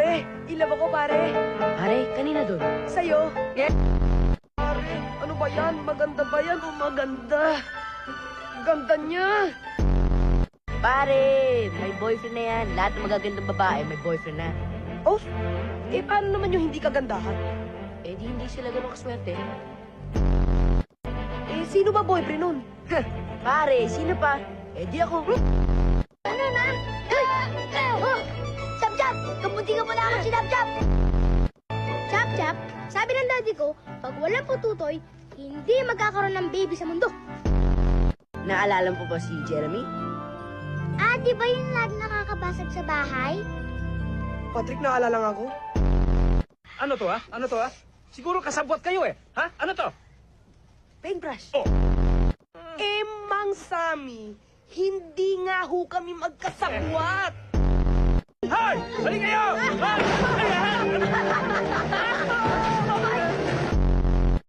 Pare, ilab ako, pare. Pare, kanina doon. Sa'yo. Pare, ano ba yan? Maganda ba yan o maganda? Ganda niya. Pare, may boyfriend na yan. Lahat ng magagandang babae may boyfriend na. Oh, paano naman yung hindi kagandahan? Eh, di hindi sila ganun kaswerte. Sino ba boyfriend nun? Pare, sino pa? Eh, di ako. Ano na? Oh! Chap-chap! Kabuti ka pa naman si Chap-chap! Chap-chap, sabi ng daddy ko, pag walang pututoy, hindi magkakaroon ng baby sa mundo. Naalala mo pa si Jeremy? Ah, di ba yung lagi nakakabasag sa bahay? Patrick, naalala lang ako. Ano to, ha? Ano to, ha? Siguro kasabwat kayo, eh. Ha? Ano to? Paintbrush. Oh. Mang Sammy, hindi nga ho kami magkasabwat.